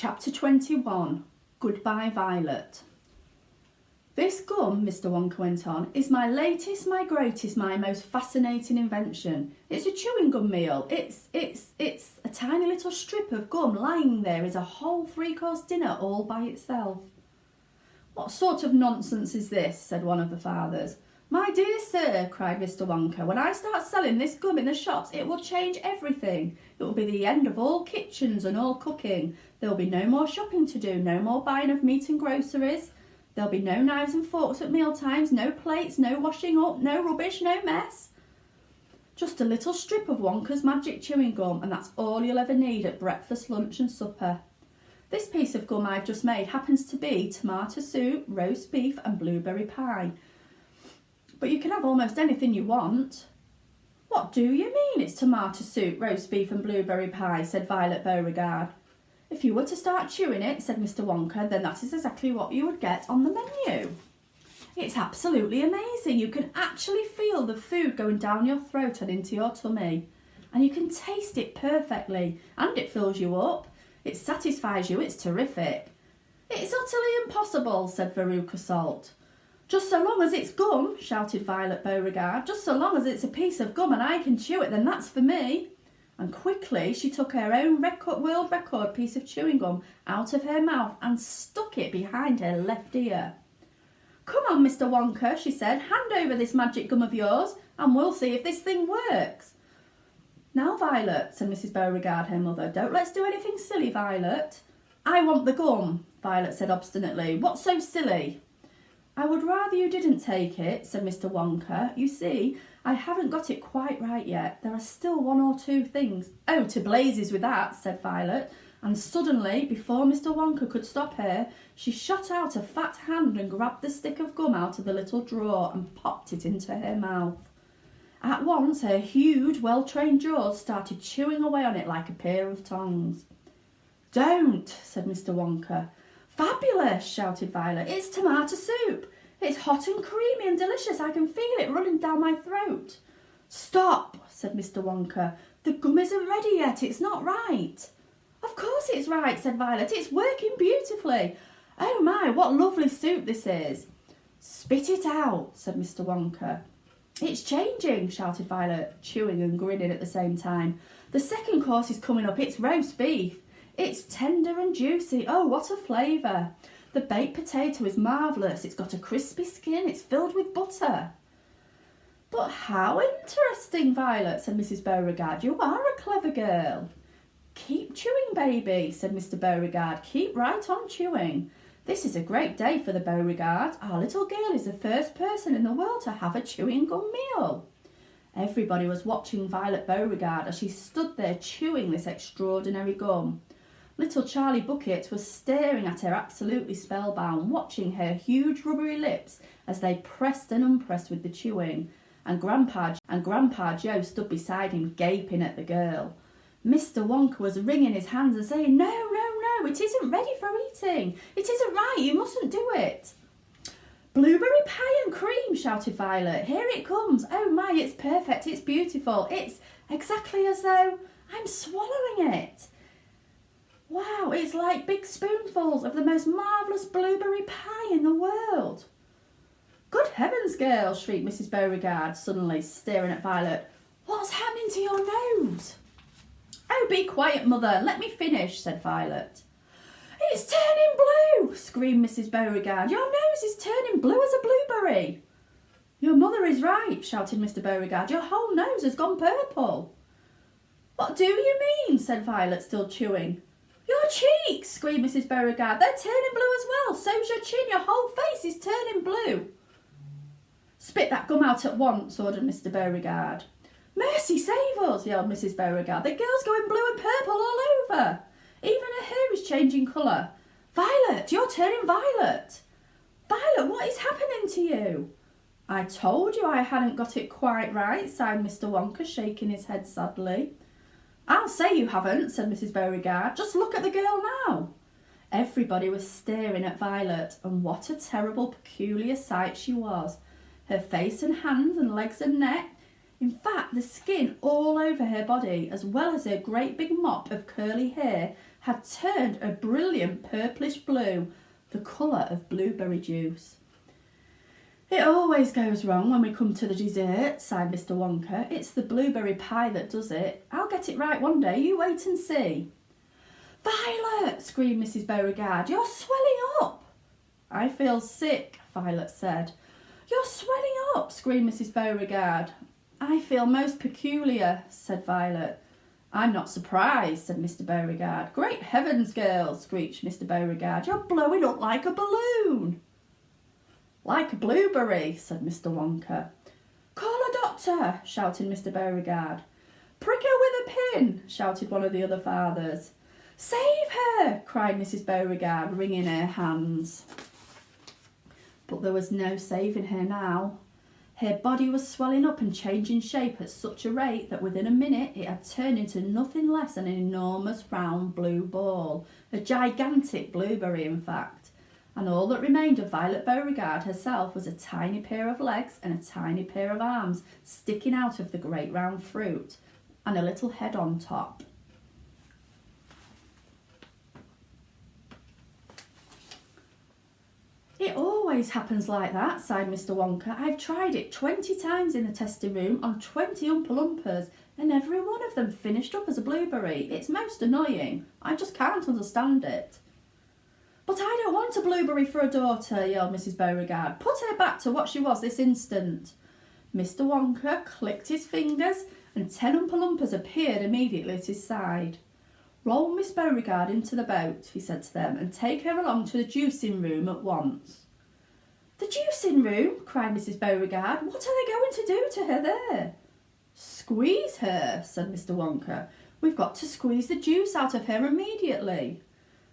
Chapter 21. Goodbye, Violet. This gum, Mr. Wonka went on, is my latest, my greatest, my most fascinating invention. It's a chewing gum meal. It's a tiny little strip of gum lying there is a whole three-course dinner all by itself. What sort of nonsense is this? Said one of the fathers. My dear sir, cried Mr. Wonka, when I start selling this gum in the shops, it will change everything. It will be the end of all kitchens and all cooking. There will be no more shopping to do, no more buying of meat and groceries. There'll be no knives and forks at meal times, no plates, no washing up, no rubbish, no mess. Just a little strip of Wonka's magic chewing gum, and that's all you'll ever need at breakfast, lunch and supper. This piece of gum I've just made happens to be tomato soup, roast beef and blueberry pie. But you can have almost anything you want. What do you mean it's tomato soup, roast beef and blueberry pie? Said Violet Beauregard. If you were to start chewing it, said Mr. Wonka, then that is exactly what you would get on the menu. It's absolutely amazing. You can actually feel the food going down your throat and into your tummy. And you can taste it perfectly. And it fills you up. It satisfies you. It's terrific. It's utterly impossible, said Veruca Salt. Just so long as it's gum, shouted Violet Beauregard. Just so long as it's a piece of gum and I can chew it, then that's for me. And quickly she took her own world record piece of chewing gum out of her mouth and stuck it behind her left ear. Come on, Mr. Wonka, she said, hand over this magic gum of yours and we'll see if this thing works. Now, Violet, said Mrs. Beauregard, her mother, don't let's do anything silly, Violet. I want the gum, Violet said obstinately. What's so silly? I would rather you didn't take it, said Mr. Wonka. You see, I haven't got it quite right yet. There are still one or two things. Oh, to blazes with that, said Violet. And suddenly, before Mr. Wonka could stop her, she shot out a fat hand and grabbed the stick of gum out of the little drawer and popped it into her mouth. At once, her huge, well-trained jaws started chewing away on it like a pair of tongs. Don't, said Mr. Wonka. Fabulous, shouted Violet. It's tomato soup. It's hot and creamy and delicious. I can feel it running down my throat. Stop, said Mr. Wonka. The gum isn't ready yet. It's not right. Of course it's right, said Violet. It's working beautifully. Oh my, what lovely soup this is. Spit it out, said Mr. Wonka. It's changing, shouted Violet, chewing and grinning at the same time. The second course is coming up. It's roast beef. It's tender and juicy. Oh, what a flavour. The baked potato is marvellous. It's got a crispy skin. It's filled with butter. But how interesting, Violet, said Mrs. Beauregard. You are a clever girl. Keep chewing, baby, said Mr. Beauregard. Keep right on chewing. This is a great day for the Beauregards. Our little girl is the first person in the world to have a chewing gum meal. Everybody was watching Violet Beauregard as she stood there chewing this extraordinary gum. Little Charlie Bucket was staring at her absolutely spellbound, watching her huge rubbery lips as they pressed and unpressed with the chewing, and Grandpa Joe stood beside him gaping at the girl. Mr. Wonka was wringing his hands and saying, No, it isn't ready for eating. It isn't right, you mustn't do it. Blueberry pie and cream, shouted Violet. Here it comes. Oh my, it's perfect, it's beautiful. It's exactly as though I'm swallowing it. Wow, it's like big spoonfuls of the most marvellous blueberry pie in the world. Good heavens, girl, shrieked Mrs. Beauregard, suddenly staring at Violet. What's happening to your nose? Oh, be quiet, mother. Let me finish, said Violet. It's turning blue, screamed Mrs. Beauregard. Your nose is turning blue as a blueberry. Your mother is right, shouted Mr. Beauregard. Your whole nose has gone purple. What do you mean, said Violet, still chewing. Your cheeks, screamed Mrs. Beauregard. They're turning blue as well. So's your chin. Your whole face is turning blue. Spit that gum out at once, ordered Mr. Beauregard. Mercy save us, yelled Mrs. Beauregard. The girl's going blue and purple all over. Even her hair is changing colour. Violet, you're turning violet. Violet, what is happening to you? I told you I hadn't got it quite right, sighed Mr. Wonka, shaking his head sadly. I'll say you haven't, said Mrs. Beauregard. Just look at the girl now. Everybody was staring at Violet, and what a terrible, peculiar sight she was. Her face and hands and legs and neck, In fact, the skin all over her body, as well as her great big mop of curly hair, had turned a brilliant purplish blue, the colour of blueberry juice. It always goes wrong when we come to the dessert, sighed Mr. Wonka. It's the blueberry pie that does it. I'll get it right one day, you wait and see. Violet, screamed Mrs. Beauregard, you're swelling up. I feel sick, Violet said. You're swelling up, screamed Mrs. Beauregard. I feel most peculiar, said Violet. I'm not surprised, said Mr. Beauregard. Great heavens, girls, screeched Mr. Beauregard. You're blowing up like a balloon. Like a blueberry, said Mr. Wonka. Call a doctor, shouted Mr. Beauregard. Prick her with a pin, shouted one of the other fathers. Save her, cried Mrs. Beauregard, wringing her hands. But there was no saving her now. Her body was swelling up and changing shape at such a rate that within a minute it had turned into nothing less than an enormous round blue ball, a gigantic blueberry in fact, and all that remained of Violet Beauregard herself was a tiny pair of legs and a tiny pair of arms sticking out of the great round fruit, and a little head on top. It always happens like that, sighed Mr. Wonka. I've tried it 20 times in the testing room on 20 Oompa Loompas, and every one of them finished up as a blueberry. It's most annoying. I just can't understand it. But I don't want a blueberry for a daughter, yelled Mrs. Beauregard. Put her back to what she was this instant. Mr. Wonka clicked his fingers, and 10 Oompa Loompas appeared immediately at his side. Roll Miss Beauregard into the boat, he said to them, and take her along to the juicing room at once. The juicing room? Cried Mrs. Beauregard. What are they going to do to her there? Squeeze her, said Mr. Wonka. We've got to squeeze the juice out of her immediately.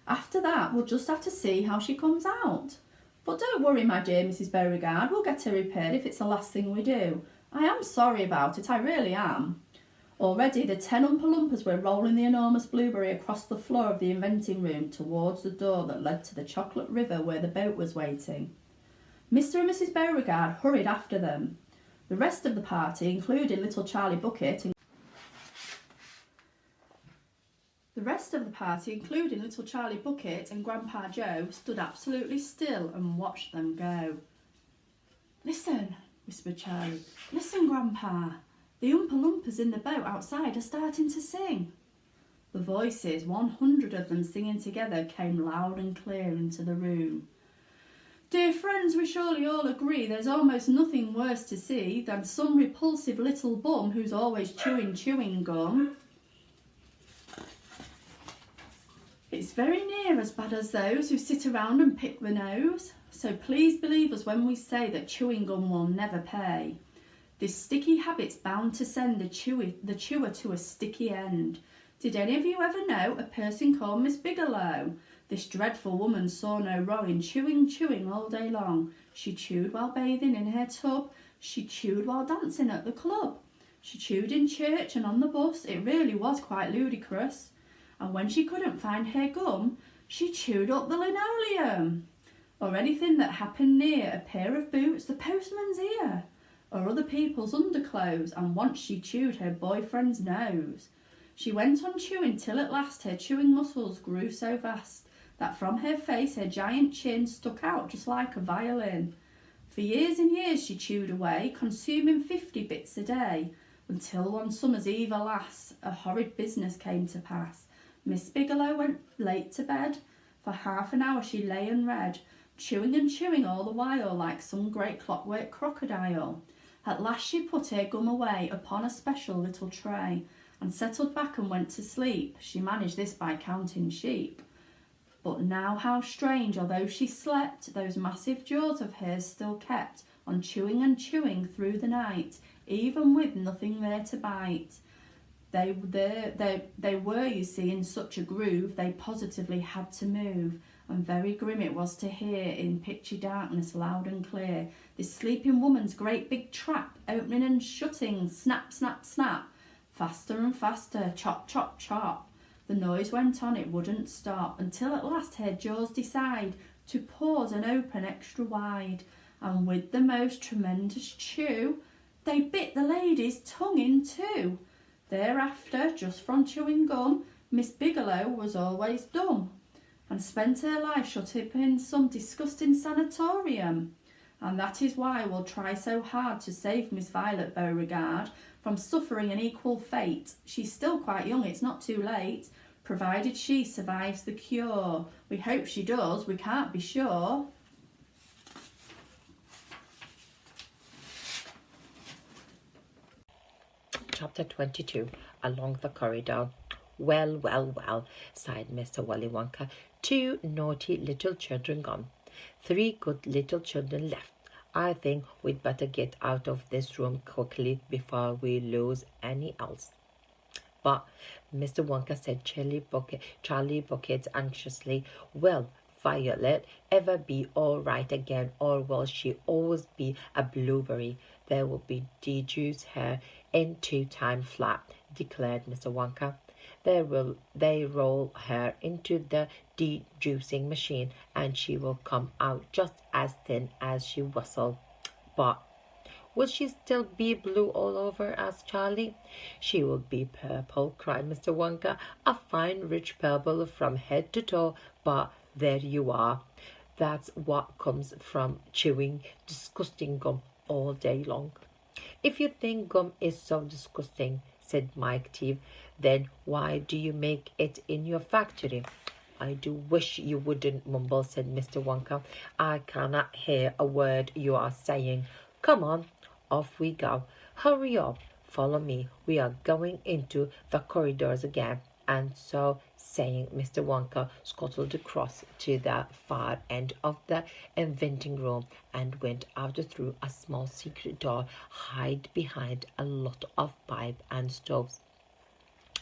After that, we'll just have to see how she comes out. But don't worry, my dear Mrs. Beauregard, we'll get her repaired if it's the last thing we do. I am sorry about it, I really am. Already the 10 Oompa Loompas were rolling the enormous blueberry across the floor of the inventing room towards the door that led to the chocolate river where the boat was waiting. Mr. and Mrs. Beauregard hurried after them. The rest of the party, including little Charlie Bucket and Grandpa Joe, stood absolutely still and watched them go. Listen, whispered Charlie. Listen, Grandpa. The Oompa Loompas in the boat outside are starting to sing. The voices, 100 of them singing together, came loud and clear into the room. Dear friends, we surely all agree there's almost nothing worse to see than some repulsive little bum who's always chewing gum. It's very near as bad as those who sit around and pick the nose. So please believe us when we say that chewing gum will never pay. This sticky habit's bound to send the chewer to a sticky end. Did any of you ever know a person called Miss Bigelow? This dreadful woman saw no wrong in chewing all day long. She chewed while bathing in her tub. She chewed while dancing at the club. She chewed in church and on the bus. It really was quite ludicrous. And when she couldn't find her gum, she chewed up the linoleum. Or anything that happened near a pair of boots, the postman's ear, or other people's underclothes, and once she chewed her boyfriend's nose. She went on chewing till at last her chewing muscles grew so vast that from her face her giant chin stuck out just like a violin. For years and years she chewed away, consuming 50 bits a day, until one summer's eve, alas, a horrid business came to pass. Miss Bigelow went late to bed. For half an hour she lay and read, chewing and chewing all the while like some great clockwork crocodile. At last she put her gum away upon a special little tray, and settled back and went to sleep. She managed this by counting sheep. But now how strange, although she slept, those massive jaws of hers still kept on chewing and chewing through the night, even with nothing there to bite. They were, you see, in such a groove, they positively had to move, and very grim it was to hear, in pitchy darkness, loud and clear, this sleeping woman's great big trap, opening and shutting, snap, snap, snap, faster and faster, chop, chop, chop. The noise went on, it wouldn't stop, until at last her jaws decide to pause and open extra wide, and with the most tremendous chew, They bit the lady's tongue in two. Thereafter, just from chewing gum, Miss Bigelow was always dumb and spent her life shut up in some disgusting sanatorium. And that is why we'll try so hard to save Miss Violet Beauregard from suffering an equal fate. She's still quite young, it's not too late, provided she survives the cure. We hope she does, we can't be sure. Chapter 22. Along the corridor. Well, well, well, sighed Mr. Willy Wonka. 2 naughty little children gone. 3 good little children left. I think we'd better get out of this room quickly before we lose any else. But Mr. Wonka said Charlie Bucket anxiously. Will Violet ever be all right again, or will she always be a blueberry? There will be dejuice her in 2 time flat, declared Mr. Wonka. They roll her into the dejuicing machine, and she will come out just as thin as she whistled. But will she still be blue all over? Asked Charlie. She will be purple, cried Mr. Wonka. A fine rich purple from head to toe. But there you are. That's what comes from chewing disgusting gum all day long. If you think gum is so disgusting, said Mike Teave, then why do you make it in your factory? I do wish you wouldn't mumble, said Mr. Wonka. I cannot hear a word you are saying. Come on, off we go. Hurry up, follow me. We are going into the corridors again. And so saying, Mr. Wonka scuttled across to the far end of the inventing room and went out through a small secret door, hid behind a lot of pipes and stoves.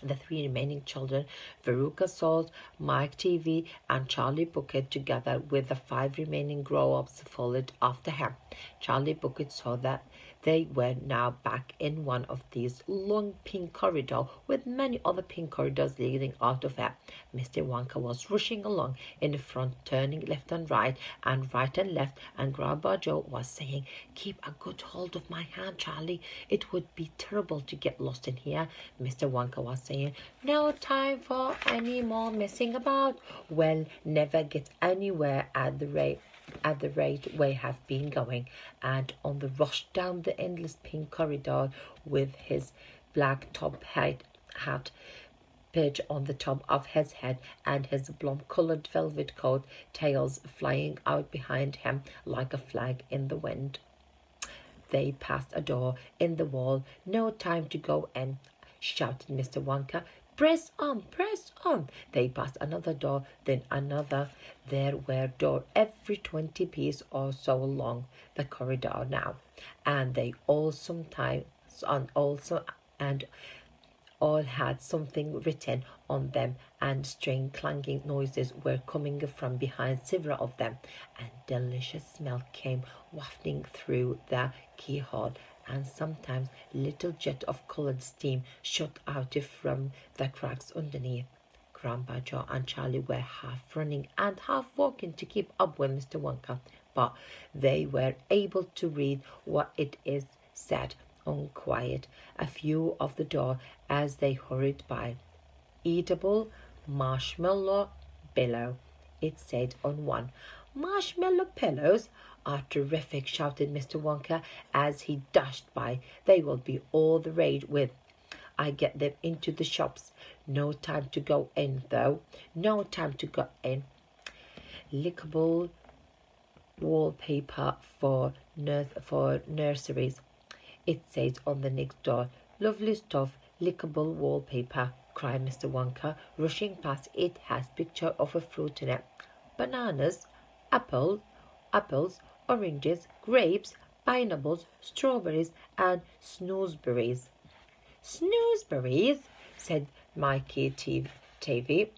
The 3 remaining children, Veruca Salt, Mike Teavee, and Charlie Bucket, together with the 5 remaining grown-ups, followed after him. Charlie Bucket saw that they were now back in one of these long pink corridors, with many other pink corridors leading out of it. Mr. Wonka was rushing along in the front, turning left and right and left, and Grandpa Joe was saying, "Keep a good hold of my hand, Charlie. It would be terrible to get lost in here." Mr. Wonka was saying, "No time for any more messing about. We'll never get anywhere at the rate we have been going." And on the rush down the endless pink corridor, with his black top hat perched on the top of his head and his plum-colored velvet coat tails flying out behind him like a flag in the wind. They passed a door in the wall. "No time to go in," shouted Mr. Wonka. "Press on, press on." They passed another door, then another. There were doors every 20 paces or so along the corridor now, and they all all had something written on them, and strange clanging noises were coming from behind several of them, and delicious smell came wafting through the keyhole, and sometimes little jet of coloured steam shot out from the cracks underneath. Grandpa Joe and Charlie were half running and half walking to keep up with Mr. Wonka, but they were able to read what it is said unquiet a few of the door as they hurried by. "Eatable marshmallow pillow," it said on one. "Marshmallow pillows are terrific," shouted Mr. Wonka as he dashed by. "They will be all the rage with I get them into the shops. No time to go in, though. No time to go in. Lickable wallpaper for nurseries," it says on the next door. "Lovely stuff, lickable wallpaper," cried Mr. Wonka, rushing past. "It has picture of a fruit in it. Bananas, apples, oranges, grapes, pineapples, strawberries, and snoozeberries." "Snoozeberries," said Mikey Teavee.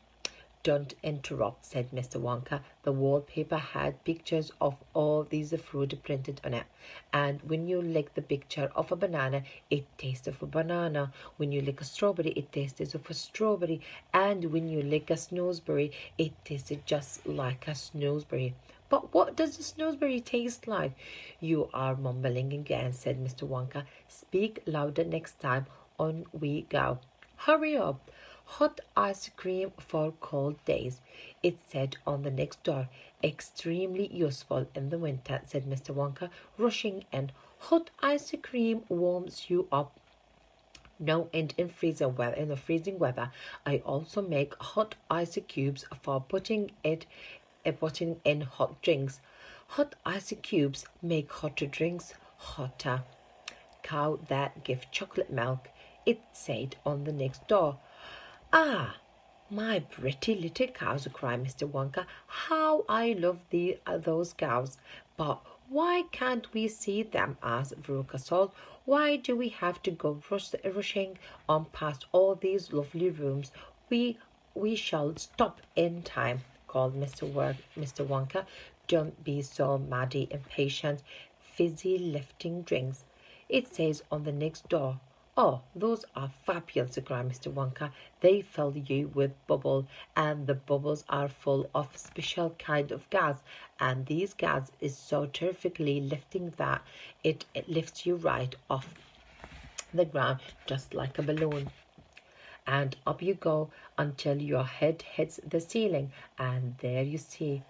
Don't interrupt, said Mr. Wonka. The wallpaper had pictures of all these fruit printed on it. And when you lick the picture of a banana, it tastes of a banana. When you lick a strawberry, it tastes of a strawberry. And when you lick a snowsberry, it tasted just like a snowsberry. But what does a snowsberry taste like? You are mumbling again, said Mr. Wonka. Speak louder next time. On we go. Hurry up. Hot ice cream for cold days, it said on the next door. Extremely useful in the winter, said Mr. Wonka, rushing in. Hot ice cream warms you up. No, and in the freezing weather, I also make hot ice cubes for putting in hot drinks. Hot ice cubes make hotter drinks hotter. Cow that give chocolate milk, it said on the next door. Ah, my pretty little cows, cried Mr. Wonka. How I love those cows. But why can't we see them? Asked Veruca Salt. Why do we have to go rushing on past all these lovely rooms? We shall stop in time, called Mr. Wonka. Don't be so maddy impatient. Fizzy lifting drinks, it says on the next door. Oh, those are fabulous, cried Mr. Wonka. They fill you with bubble, and the bubbles are full of special kind of gas, and this gas is so terrifically lifting that it lifts you right off the ground just like a balloon. And up you go until your head hits the ceiling, and there you stay.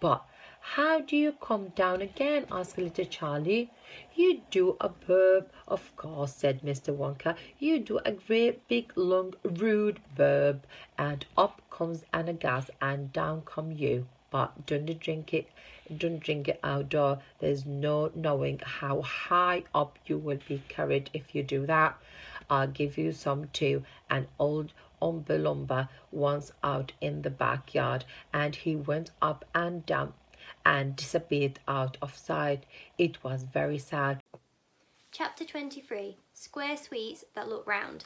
But how do you come down again? Asked little Charlie. You do a burp, of course, said Mr. Wonka. You do a great big long rude burp, and up comes Anna Gas, and down come you. But don't drink it outdoor. There's no knowing how high up you will be carried if you do that. I'll give you some too. An old Umber Lumber once out in the backyard, and he went up and down and disappeared out of sight. It was very sad. Chapter 23. Square Sweets That Look Round.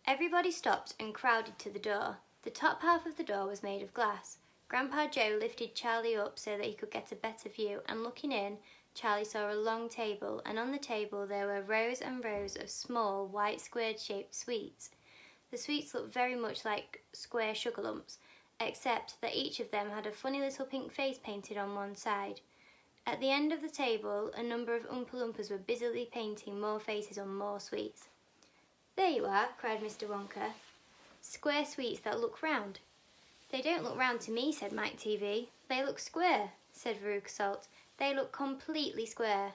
Everybody stopped and crowded to the door. The top half of the door was made of glass. Grandpa Joe lifted Charlie up so that he could get a better view, and looking in, Charlie saw a long table, and on the table there were rows and rows of small, white squared-shaped sweets. The sweets looked very much like square sugar lumps, except that each of them had a funny little pink face painted on one side. At the end of the table, a number of Oompa Loompas were busily painting more faces on more sweets. There you are, cried Mr. Wonka. Square sweets that look round. They don't look round to me, said Mike TV. They look square, said Veruca Salt. They look completely square.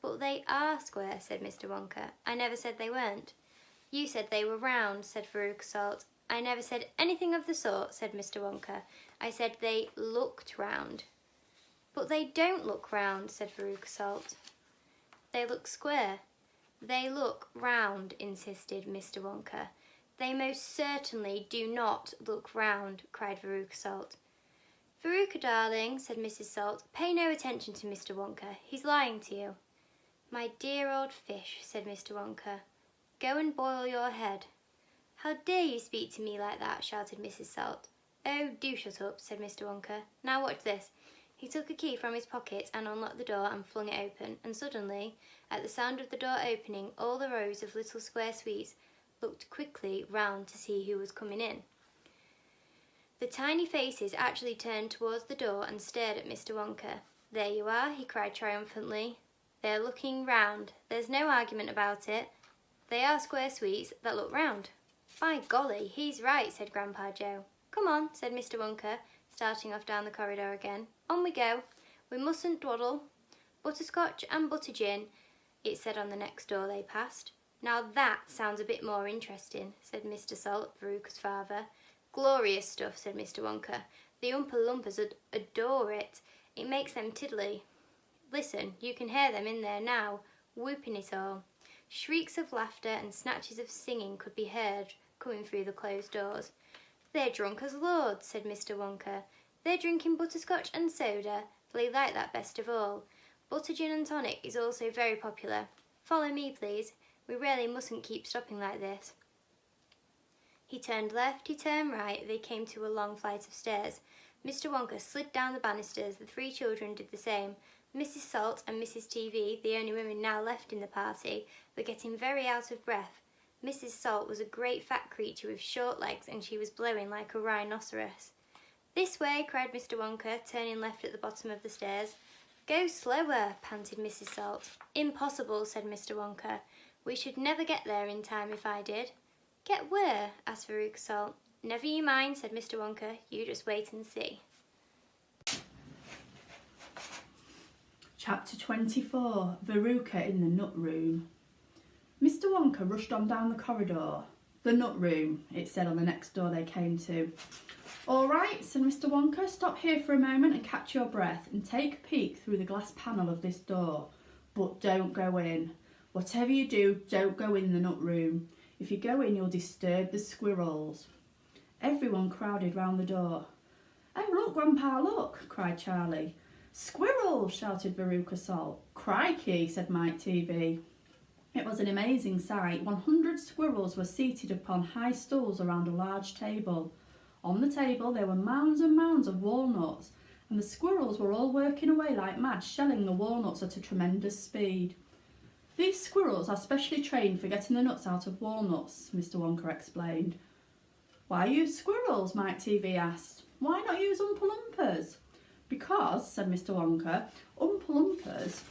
But they are square, said Mr. Wonka. I never said they weren't. You said they were round, said Veruca Salt. I never said anything of the sort, said Mr. Wonka. I said they looked round. But they don't look round, said Veruca Salt. They look square. They look round, insisted Mr. Wonka. They most certainly do not look round, cried Veruca Salt. Veruca, darling, said Mrs. Salt, pay no attention to Mr. Wonka. He's lying to you. My dear old fish, said Mr. Wonka. Go and boil your head. How dare you speak to me like that, shouted Mrs. Salt. Oh, do shut up, said Mr. Wonka. Now watch this. He took a key from his pocket and unlocked the door and flung it open, and suddenly, at the sound of the door opening, all the rows of little square sweets looked quickly round to see who was coming in. The tiny faces actually turned towards the door and stared at Mr. Wonka. There you are, he cried triumphantly. They're looking round. There's no argument about it. They are square sweets that look round. By golly, he's right, said Grandpa Joe. Come on, said Mr. Wonka, starting off down the corridor again. On we go. We mustn't dawdle. Butterscotch and butter gin, it said on the next door they passed. Now that sounds a bit more interesting, said Mr. Salt, Veruca's father. Glorious stuff, said Mr. Wonka. The Oompa Loompas adore it. It makes them tiddly. Listen, you can hear them in there now, whooping it all. Shrieks of laughter and snatches of singing could be heard coming through the closed doors. They're drunk as lords, said Mr. Wonka. They're drinking butterscotch and soda. They like that best of all. Butter gin and tonic is also very popular. Follow me, please. We really mustn't keep stopping like this. He turned left, he turned right, they came to a long flight of stairs. Mr. Wonka slid down the banisters, the three children did the same. Mrs. Salt and Mrs. TV, the only women now left in the party, were getting very out of breath. Mrs. Salt was a great fat creature with short legs, and she was blowing like a rhinoceros. "This way," cried Mr. Wonka, turning left at the bottom of the stairs. "Go slower," panted Mrs. Salt. "Impossible," said Mr. Wonka. "We should never get there in time if I did." "Get where?" asked Veruca Salt. "Never you mind," said Mr. Wonka. "You just wait and see." Chapter 24. Veruca in the Nut Room. Mr. Wonka rushed on down the corridor. "The Nut Room," it said on the next door they came to. "All right," said Mr. Wonka, "stop here for a moment and catch your breath and take a peek through the glass panel of this door. But don't go in. Whatever you do, don't go in the Nut Room. If you go in, you'll disturb the squirrels." Everyone crowded round the door. "Oh, look, Grandpa, look!" cried Charlie. "Squirrels!" shouted Veruca Salt. "Crikey!" said Mike TV. It was an amazing sight. 100 squirrels were seated upon high stools around a large table. On the table there were mounds and mounds of walnuts, and the squirrels were all working away like mad, shelling the walnuts at a tremendous speed. "These squirrels are specially trained for getting the nuts out of walnuts," Mr. Wonka explained. "Why use squirrels?" Mike TV asked. "Why not use Oompa Loompas?" "Because," said Mr. Wonka, "Oompa Loompas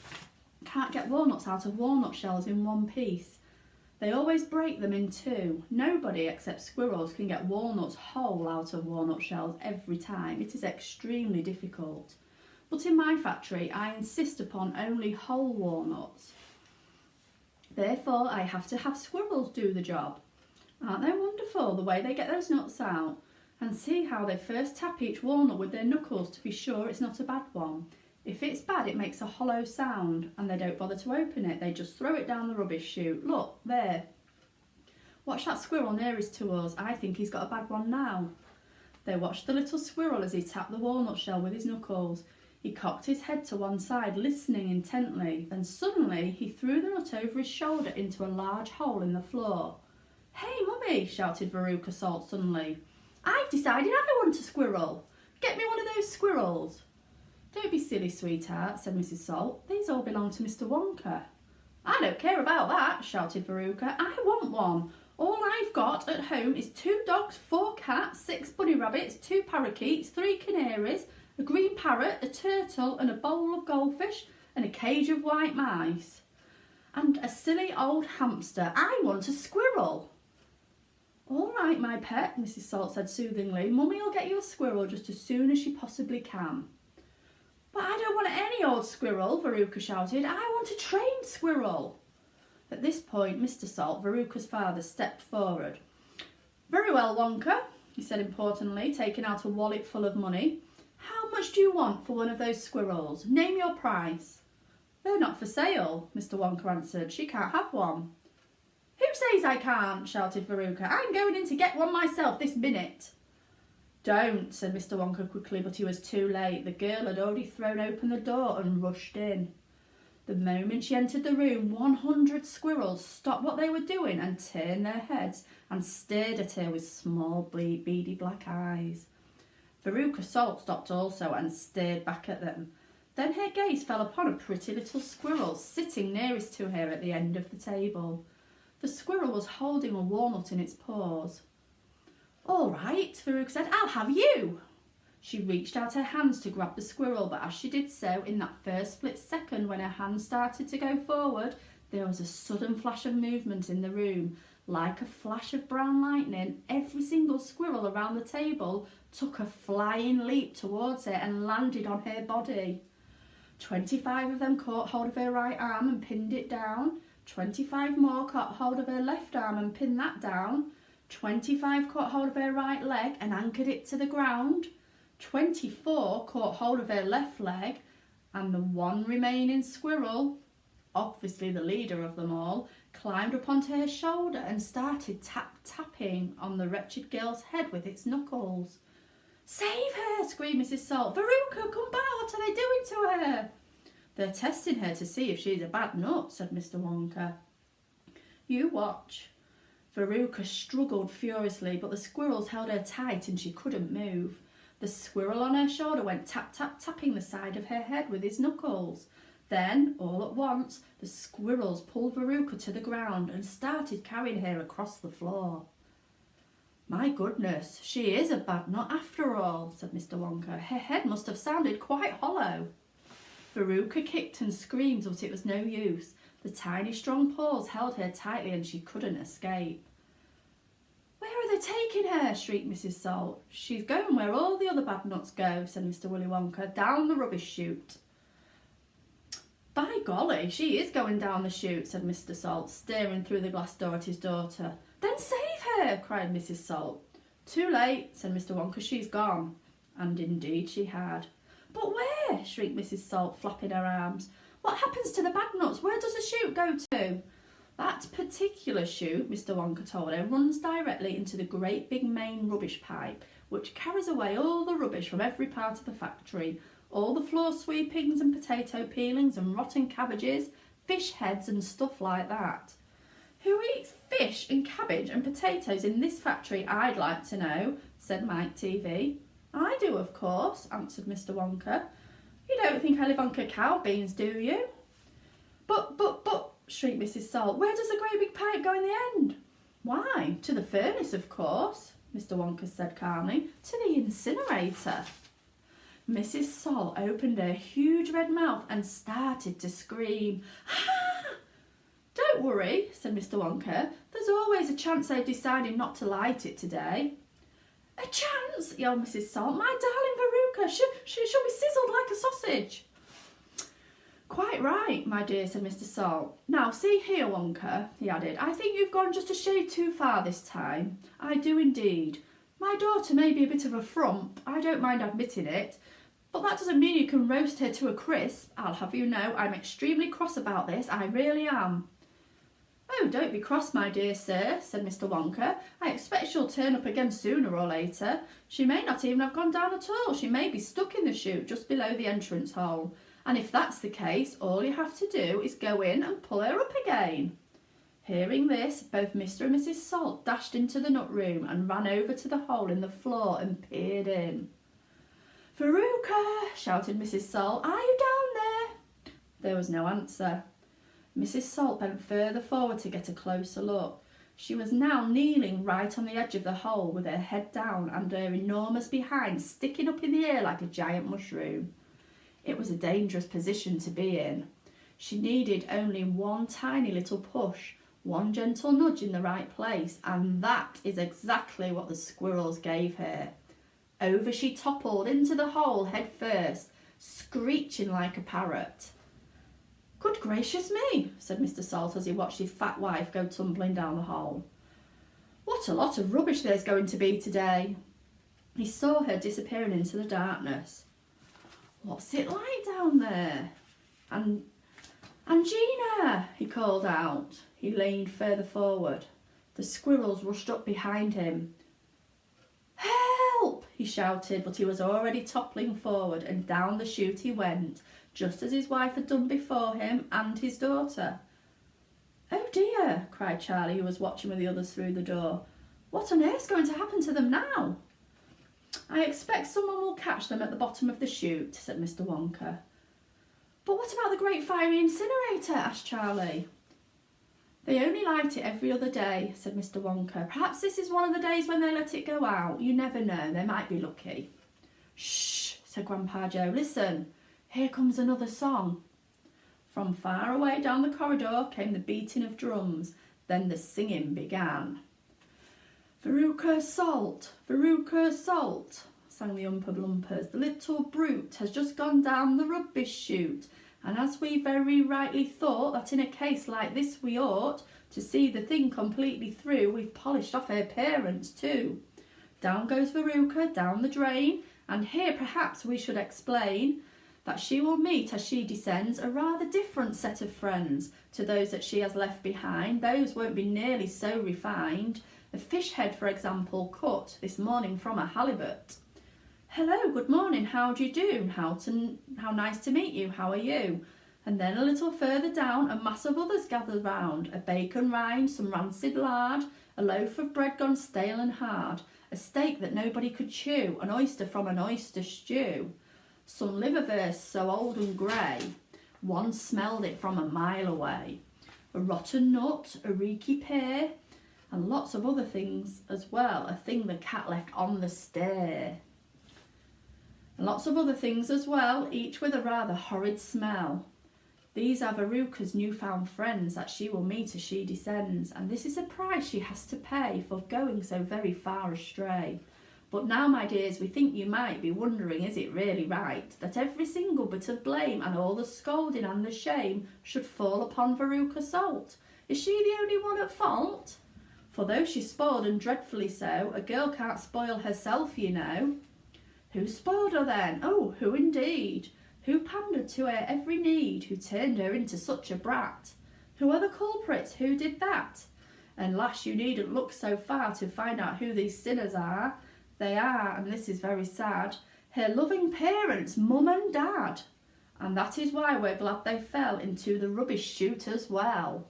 can't get walnuts out of walnut shells in one piece. They always break them in two. Nobody except squirrels can get walnuts whole out of walnut shells every time. It is extremely difficult. But in my factory, I insist upon only whole walnuts. Therefore, I have to have squirrels do the job. Aren't they wonderful, the way they get those nuts out? And see how they first tap each walnut with their knuckles to be sure it's not a bad one. If it's bad, it makes a hollow sound, and they don't bother to open it. They just throw it down the rubbish chute. Look, there. Watch that squirrel nearest to us. I think he's got a bad one now." They watched the little squirrel as he tapped the walnut shell with his knuckles. He cocked his head to one side, listening intently. Then suddenly he threw the nut over his shoulder into a large hole in the floor. "Hey, Mummy!" shouted Veruca Salt suddenly. "I've decided I want a squirrel. Get me one of those squirrels." "Don't be silly, sweetheart," said Mrs. Salt. "These all belong to Mr. Wonka." "I don't care about that," shouted Veruca. "I want one. All I've got at home is 2 dogs, 4 cats, 6 bunny rabbits, 2 parakeets, 3 canaries, a green parrot, a turtle, and a bowl of goldfish, and a cage of white mice. And a silly old hamster. I want a squirrel." "All right, my pet," Mrs. Salt said soothingly. "Mummy'll get you a squirrel just as soon as she possibly can." "But I don't want any old squirrel," Veruca shouted. "I want a trained squirrel." At this point, Mr. Salt, Veruca's father, stepped forward. "Very well, Wonka," he said importantly, taking out a wallet full of money. "How much do you want for one of those squirrels? Name your price." "They're not for sale," Mr. Wonka answered. "She can't have one." "Who says I can't?" shouted Veruca. "I'm going in to get one myself this minute." "Don't," said Mr. Wonka quickly, but he was too late. The girl had already thrown open the door and rushed in. The moment she entered the room, 100 squirrels stopped what they were doing and turned their heads and stared at her with small, beady black eyes. Veruca Salt stopped also and stared back at them. Then her gaze fell upon a pretty little squirrel sitting nearest to her at the end of the table. The squirrel was holding a walnut in its paws. "All right," Veruca said, "I'll have you." She reached out her hands to grab the squirrel, but as she did so, in that first split second when her hand started to go forward, there was a sudden flash of movement in the room. Like a flash of brown lightning, every single squirrel around the table took a flying leap towards her and landed on her body. 25 of them caught hold of her right arm and pinned it down. 25 more caught hold of her left arm and pinned that down. 25 caught hold of her right leg and anchored it to the ground. 24 caught hold of her left leg, and the one remaining squirrel, obviously the leader of them all, climbed up onto her shoulder and started tapping on the wretched girl's head with its knuckles. "Save her!" screamed Mrs. Salt. "Veruca, come back! What are they doing to her?" "They're testing her to see if she's a bad nut," said Mr. Wonka. "You watch." Veruca struggled furiously, but the squirrels held her tight and she couldn't move. The squirrel on her shoulder went tap, tap, tapping the side of her head with his knuckles. Then, all at once, the squirrels pulled Veruca to the ground and started carrying her across the floor. "My goodness, she is a bad nut after all," said Mr. Wonka. "Her head must have sounded quite hollow." Veruca kicked and screamed, but it was no use. The tiny strong paws held her tightly and she couldn't escape. "Where are they taking her?" shrieked Mrs. Salt. "She's going where all the other bad nuts go," said Mr. Willy Wonka, "down the rubbish chute." "By golly, she is going down the chute," said Mr. Salt, staring through the glass door at his daughter. "Then save her!" cried Mrs. Salt. "Too late," said Mr. Wonka, "she's gone." And indeed she had. "But where?" shrieked Mrs. Salt, flapping her arms. "What happens to the bad nuts? Where does the chute go to?" "That particular chute," Mr. Wonka told her, "runs directly into the great big main rubbish pipe, which carries away all the rubbish from every part of the factory, all the floor sweepings and potato peelings and rotten cabbages, fish heads and stuff like that." "Who eats fish and cabbage and potatoes in this factory, I'd like to know," said Mike TV. "I do, of course," answered Mr. Wonka. "You don't think I live on cacao beans, do you?" But, shrieked Mrs. Salt, "where does the great big pipe go in the end?" "Why, to the furnace, of course," Mr. Wonka said calmly. "To the incinerator." Mrs. Salt opened her huge red mouth and started to scream. "Ha!" "Don't worry," said Mr. Wonka. "There's always a chance they've decided not to light it today." "A chance!" yelled Mrs. Salt. "My darling Veruca, she'll be sizzled like a sausage." "Quite right, my dear," said Mr. Salt. "Now, see here, Wonka," he added, "I think you've gone just a shade too far this time. I do indeed. My daughter may be a bit of a frump, I don't mind admitting it, but that doesn't mean you can roast her to a crisp. I'll have you know I'm extremely cross about this, I really am." "Oh, don't be cross, my dear sir," said Mr. Wonka. "I expect she'll turn up again sooner or later. She may not even have gone down at all. She may be stuck in the chute just below the entrance hole. And if that's the case, all you have to do is go in and pull her up again." Hearing this, both Mr. and Mrs. Salt dashed into the nut room and ran over to the hole in the floor and peered in. "Veruca," shouted Mrs. Salt, "are you down there?" There was no answer. Mrs. Salt bent further forward to get a closer look. She was now kneeling right on the edge of the hole with her head down and her enormous behind sticking up in the air like a giant mushroom. It was a dangerous position to be in. She needed only one tiny little push, one gentle nudge in the right place, and that is exactly what the squirrels gave her. Over she toppled into the hole head first, screeching like a parrot. "Good gracious me," said Mr. Salt as he watched his fat wife go tumbling down the hole. "What a lot of rubbish there's going to be today." He saw her disappearing into the darkness. "What's it like down there?" "Angina!" he called out. He leaned further forward. The squirrels rushed up behind him. "Help!" he shouted, but he was already toppling forward, and down the chute he went, just as his wife had done before him and his daughter. "Oh dear," cried Charlie, who was watching with the others through the door. "What on earth's going to happen to them now?" "I expect someone will catch them at the bottom of the chute," said Mr. Wonka. "But what about the great fiery incinerator?" asked Charlie. "They only light it every other day," said Mr. Wonka. "Perhaps this is one of the days when they let it go out. You never know, they might be lucky." "Shh," said Grandpa Joe. "Listen, here comes another song." From far away down the corridor came the beating of drums. Then the singing began. "Veruca Salt, Veruca Salt," sang the Oompa Loompas. "The little brute has just gone down the rubbish chute. And as we very rightly thought that in a case like this we ought to see the thing completely through, we've polished off her parents too. Down goes Veruca, down the drain, and here perhaps we should explain that she will meet as she descends a rather different set of friends to those that she has left behind. Those won't be nearly so refined. A fish head, for example, cut this morning from a halibut. Hello, good morning, how do you do? How nice to meet you, how are you? And then a little further down, a mass of others gathered round, a bacon rind, some rancid lard, a loaf of bread gone stale and hard, a steak that nobody could chew, an oyster from an oyster stew, some liverwurst so old and grey, one smelled it from a mile away, a rotten nut, a reeky pear, and lots of other things as well, a thing the cat left on the stair. And lots of other things as well, each with a rather horrid smell. These are Veruca's newfound friends that she will meet as she descends, and this is a price she has to pay for going so very far astray. But now, my dears, we think you might be wondering, is it really right that every single bit of blame and all the scolding and the shame should fall upon Veruca Salt? Is she the only one at fault? For though she's spoiled and dreadfully so, a girl can't spoil herself, you know. Who spoiled her then? Oh, who indeed? Who pandered to her every need? Who turned her into such a brat? Who are the culprits? Who did that? And lass, you needn't look so far to find out who these sinners are. They are, and this is very sad, her loving parents, mum and dad. And that is why we're glad they fell into the rubbish chute as well.